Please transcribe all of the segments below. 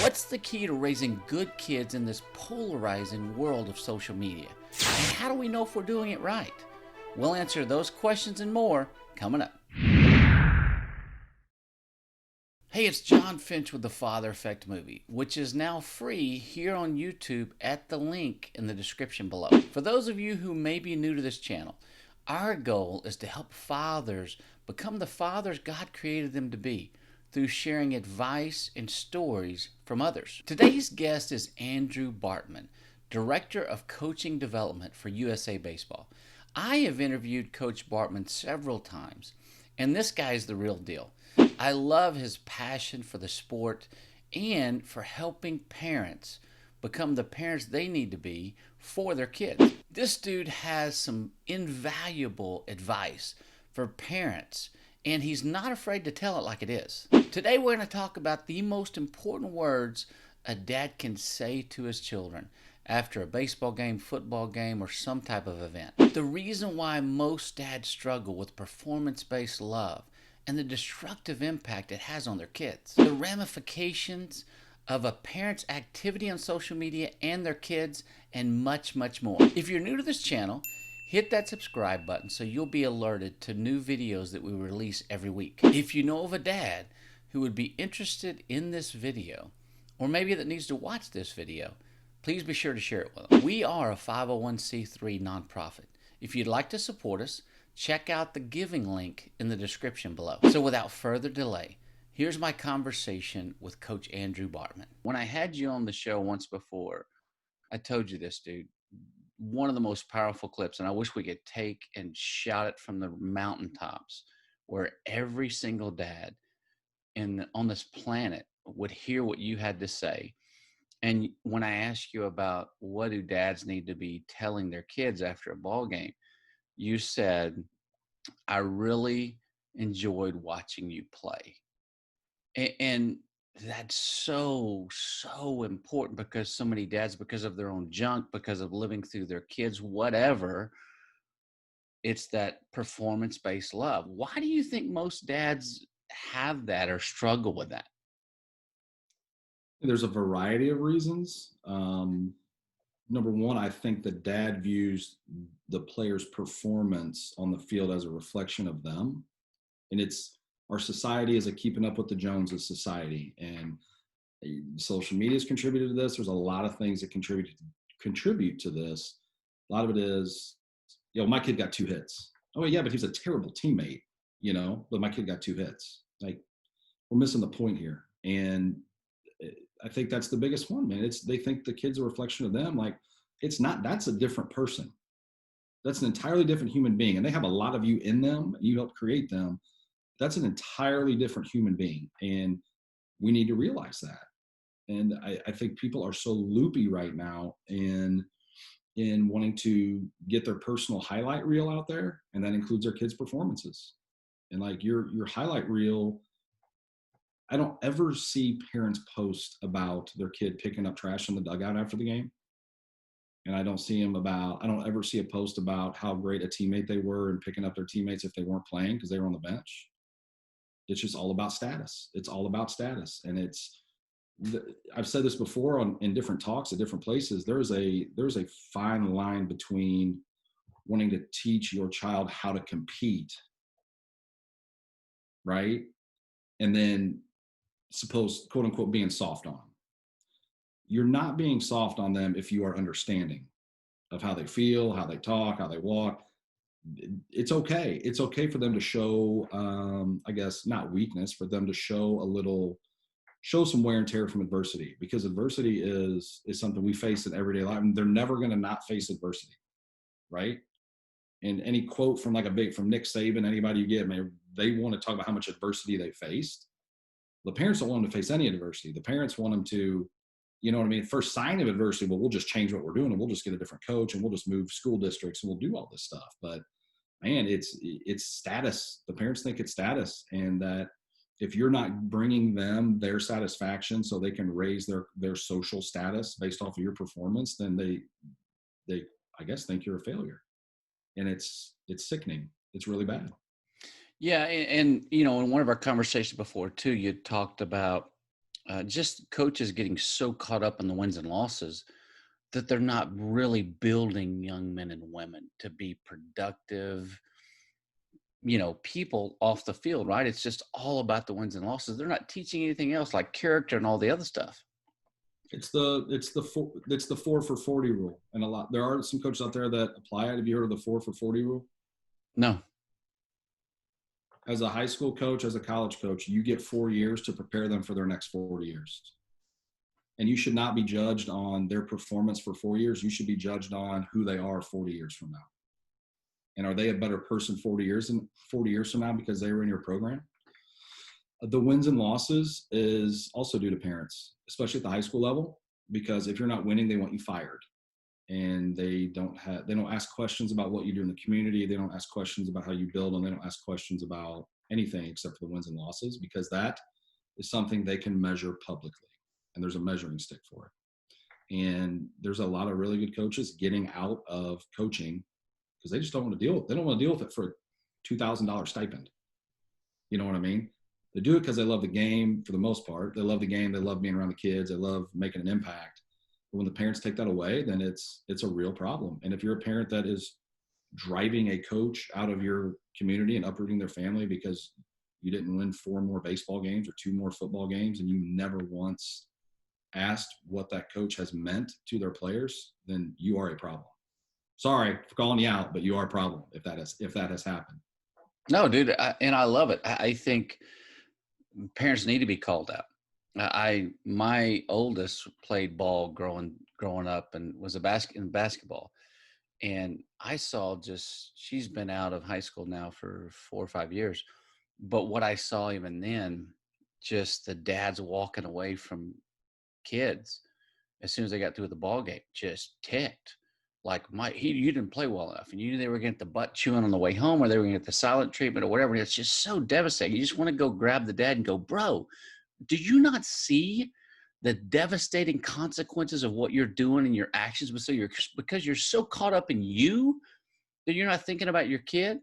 What's the key to raising good kids in this polarizing world of social media? And how do we know if we're doing it right? We'll answer those questions and more coming up. Hey, it's John Finch with the Father Effect Movie, which is now free here on YouTube at the link in the description below. For those of you who may be new to this channel, our goal is to help fathers become the fathers God created them to be through sharing advice and stories from others. Today's guest is Andrew Bartman, Director of Coaching Development for USA Baseball. I have interviewed Coach Bartman several times, and this guy is the real deal. I love his passion for the sport and for helping parents become the parents they need to be for their kids. This dude has some invaluable advice for parents, and he's not afraid to tell it like it is. Today we're going to talk about the most important words a dad can say to his children after a baseball game, football game, or some type of event. The reason why most dads struggle with performance-based love and the destructive impact it has on their kids. The ramifications of a parent's activity on social media and their kids, and much, much more. If you're new to this channel, hit that subscribe button so you'll be alerted to new videos that we release every week. If you know of a dad who would be interested in this video, or maybe that needs to watch this video, please be sure to share it with them. We are a 501c3 nonprofit. If you'd like to support us, check out the giving link in the description below. So without further delay, here's my conversation with Coach Andrew Bartman. When I had you on the show once before, I told you this, dude. One of the most powerful clips, and I wish we could take and shout it from the mountaintops, where every single dad on this planet would hear what you had to say. And when I asked you about what do dads need to be telling their kids after a ball game, you said, I really enjoyed watching you play. And that's so important, because so many dads, because of their own junk, because of living through their kids, whatever, it's that performance-based love. Why do you think most dads have that or struggle with that? There's a variety of reasons. Number one, I think the dad views the player's performance on the field as a reflection of them. And our society is a keeping up with the Joneses society. And social media has contributed to this. There's a lot of things that contribute to this. A lot of it is, my kid got 2 hits. Oh yeah, but he was a terrible teammate, but my kid got 2 hits. Like, we're missing the point here. And I think that's the biggest one, man. They think the kid's a reflection of them. Like, it's not. That's a different person. That's an entirely different human being. And they have a lot of you in them. You help create them. That's an entirely different human being. And we need to realize that. And I think people are so loopy right now in wanting to get their personal highlight reel out there. And that includes their kids' performances. And like your highlight reel, I don't ever see parents post about their kid picking up trash in the dugout after the game. And I don't ever see a post about how great a teammate they were and picking up their teammates if they weren't playing because they were on the bench. It's just all about status. It's all about status. And I've said this before in different talks at different places. There's a fine line between wanting to teach your child how to compete, right? And then suppose, quote unquote, being soft on them. You're not being soft on them if you are understanding of how they feel, how they talk, how they walk. It's okay. It's okay for them to show, I guess, not weakness, for them to show some wear and tear from adversity, because adversity is something we face in everyday life, and they're never going to not face adversity, right? And any quote from from Nick Saban, anybody you get, man, they want to talk about how much adversity they faced. The parents don't want them to face any adversity. The parents want them to, you know what I mean? First sign of adversity, well, we'll just change what we're doing, and we'll just get a different coach, and we'll just move school districts, and we'll do all this stuff. But man, it's status. The parents think it's status, and that if you're not bringing them their satisfaction so they can raise their social status based off of your performance, then they I guess think you're a failure, and it's sickening. It's really bad. Yeah, and in one of our conversations before too, you talked about just coaches getting so caught up in the wins and losses that they're not really building young men and women to be productive, people off the field, right? It's just all about the wins and losses. They're not teaching anything else like character and all the other stuff. It's the 4 for 40 rule, and there are some coaches out there that apply it. Have you heard of the 4 for 40 rule? No. As a high school coach, as a college coach, you get 4 years to prepare them for their next 40 years. And you should not be judged on their performance for 4 years. You should be judged on who they are 40 years from now. And are they a better person 40 years from now because they were in your program? The wins and losses is also due to parents, especially at the high school level, because if you're not winning, they want you fired. And they don't ask questions about what you do in the community. They don't ask questions about how you build them. They don't ask questions about anything except for the wins and losses, because that is something they can measure publicly. And there's a measuring stick for it. And there's a lot of really good coaches getting out of coaching because they just don't want to deal with it. They don't want to deal with it for a $2,000 stipend. You know what I mean? They do it because they love the game for the most part. They love the game. They love being around the kids. They love making an impact. But when the parents take that away, then it's a real problem. And if you're a parent that is driving a coach out of your community and uprooting their family because you didn't win 4 more baseball games or 2 more football games, and you never once asked what that coach has meant to their players, then you are a problem. Sorry for calling you out, but you are a problem if that has happened. No, dude, and I love it. I think parents need to be called out. My oldest played ball growing up and was in basketball, and I saw she's been out of high school now for 4 or 5 years, but what I saw even then, just the dads walking away from kids as soon as they got through with the ball game, just ticked. Like, you didn't play well enough, and you knew they were going to get the butt chewing on the way home, or they were going to get the silent treatment or whatever. And it's just so devastating. You just want to go grab the dad and go, bro, do you not see the devastating consequences of what you're doing and your actions? Because you're so caught up in you that you're not thinking about your kid.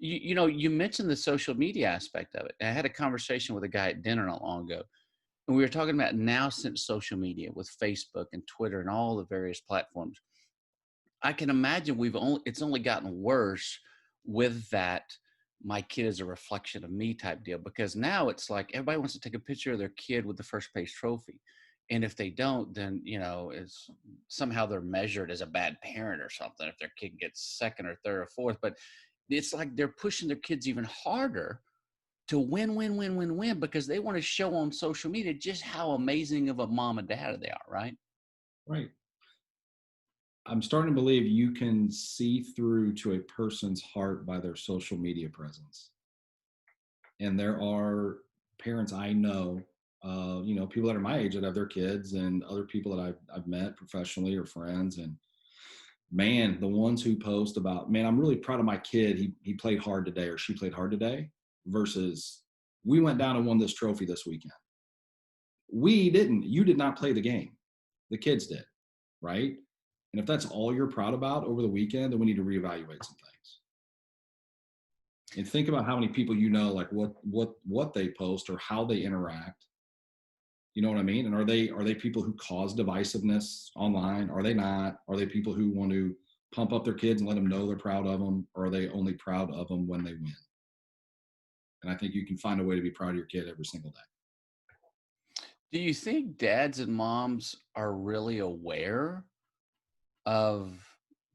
You mentioned the social media aspect of it. I had a conversation with a guy at dinner not long ago, and we were talking about now, since social media with Facebook and Twitter and all the various platforms, I can imagine it's only gotten worse with that. My kid is a reflection of me type deal, because now it's like everybody wants to take a picture of their kid with the first place trophy. And if they don't, then, it's somehow they're measured as a bad parent or something if their kid gets second or third or fourth. But it's like they're pushing their kids even harder to win, because they want to show on social media just how amazing of a mom and dad they are, right? Right. I'm starting to believe you can see through to a person's heart by their social media presence. And there are parents I know, people that are my age that have their kids, and other people that I've met professionally or friends. And man, the ones who post about, man, I'm really proud of my kid. He played hard today, or she played hard today, versus we went down and won this trophy this weekend. You did not play the game. The kids did, right? And if that's all you're proud about over the weekend, then we need to reevaluate some things. And think about how many people like what they post or how they interact. You know what I mean? And are they people who cause divisiveness online? Are they not? Are they people who want to pump up their kids and let them know they're proud of them? Or are they only proud of them when they win? And I think you can find a way to be proud of your kid every single day. Do you think dads and moms are really aware of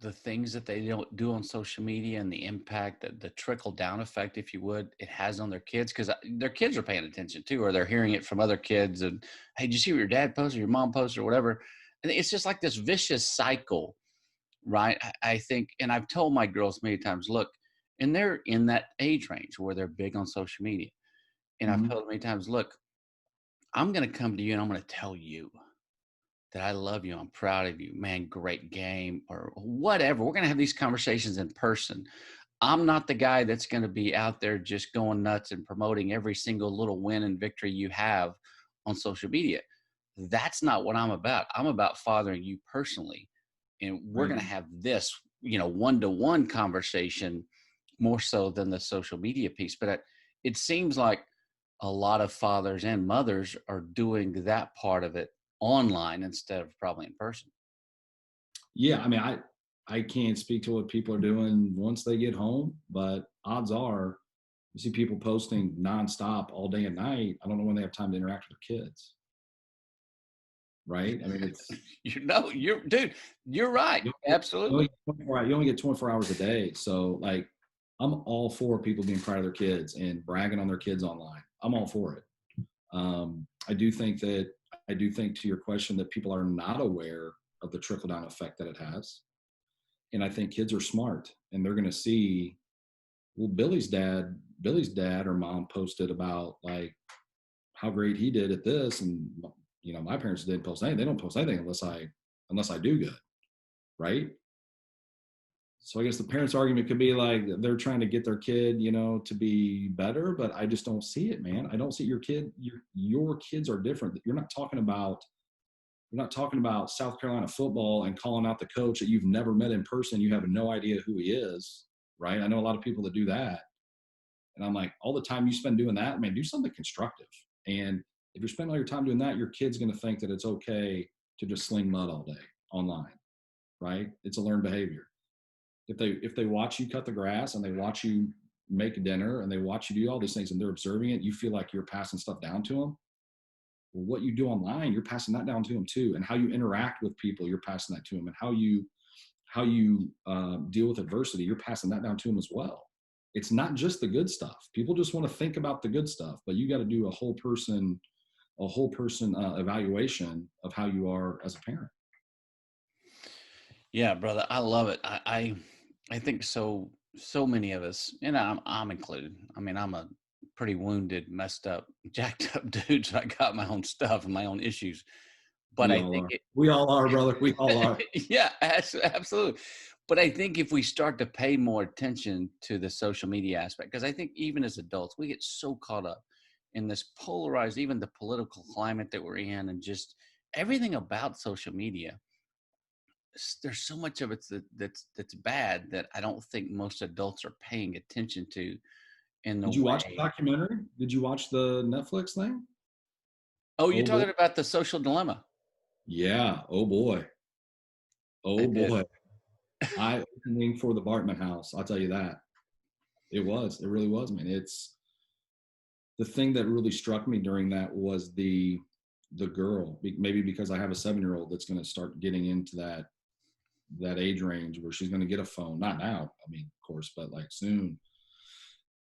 the things that they don't do on social media and the impact, that the trickle down effect, if you would, it has on their kids? Because their kids are paying attention too, or they're hearing it from other kids. And, hey, did you see what your dad posted, or your mom posted, or whatever? And it's just like this vicious cycle, right? I think, and I've told my girls many times, look, and they're in that age range where they're big on social media. And I've told them many times, look, I'm going to come to you and I'm going to tell you that I love you. I'm proud of you, man. Great game, or whatever. We're going to have these conversations in person. I'm not the guy that's going to be out there just going nuts and promoting every single little win and victory you have on social media. That's not what I'm about. I'm about fathering you personally. And we're going to have this, one-to-one conversation more so than the social media piece. But it seems like a lot of fathers and mothers are doing that part of it online instead of probably in person. Yeah, I mean, I can't speak to what people are doing once they get home, but odds are you see people posting nonstop all day and night. I don't know when they have time to interact with their kids, right? I mean, it's You're dude, you're right. you only Absolutely. get you only get 24 hours a day. So like I'm all for people being proud of their kids and bragging on their kids online. I'm all for it. I do think that I do think to your question that people are not aware of the trickle down effect that it has. And I think kids are smart and they're going to see, well, Billy's dad or mom posted about like how great he did at this. And, my parents didn't post anything. They don't post anything unless I do good. Right. So I guess the parents' argument could be like they're trying to get their kid, to be better, but I just don't see it, man. I don't see your kid. Your kids are different. You're not talking about South Carolina football and calling out the coach that you've never met in person. You have no idea who he is, right? I know a lot of people that do that, and I'm like, all the time you spend doing that, man, do something constructive. And if you're spending all your time doing that, your kid's going to think that it's okay to just sling mud all day online, right? It's a learned behavior. If they watch you cut the grass and they watch you make dinner and they watch you do all these things and they're observing it, you feel like you're passing stuff down to them. Well, what you do online, you're passing that down to them too, and how you interact with people, you're passing that to them, and how you deal with adversity, you're passing that down to them as well. It's not just the good stuff. People just want to think about the good stuff, but you got to do a whole person evaluation of how you are as a parent. Yeah, brother, I love it. I think so many of us, and I'm included. I mean, I'm a pretty wounded, messed up, jacked up dude, so I got my own stuff and my own issues. But We I all think are. it, We all are, brother. We all are. yeah, absolutely. But I think if we start to pay more attention to the social media aspect, because I think even as adults, we get so caught up in this polarized, even the political climate that we're in, and just everything about social media. There's so much of it that's bad that I don't think most adults are paying attention to in the Did you watch the way. documentary? Did you watch the Netflix thing? Oh, you're Oh boy. talking about the social dilemma. Yeah. Oh boy. I Oh did. boy. Eye opening for the Bartman house. I'll tell you that. It was. It really was, man. It's the thing that really struck me during that was the girl. Maybe because I have a 7-year-old that's going to start getting into that age range where she's going to get a phone. Not now, I mean, of course, but like soon.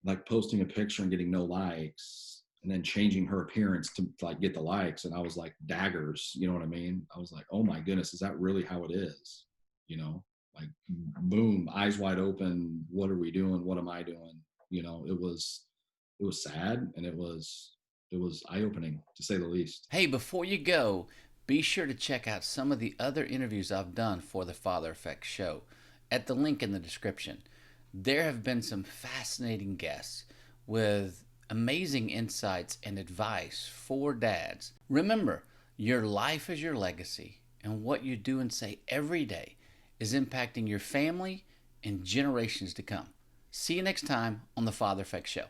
Like posting a picture and getting no likes, and then changing her appearance to like get the likes. And I was like, daggers. You know what I mean? I was like, oh my goodness, is that really how it is? You know, like boom, eyes wide open. What are we doing? What am I doing? It was sad, and it was eye opening to say the least. Hey, before you go, be sure to check out some of the other interviews I've done for the Father Effect show at the link in the description. There have been some fascinating guests with amazing insights and advice for dads. Remember, your life is your legacy, and what you do and say every day is impacting your family and generations to come. See you next time on the Father Effect Show.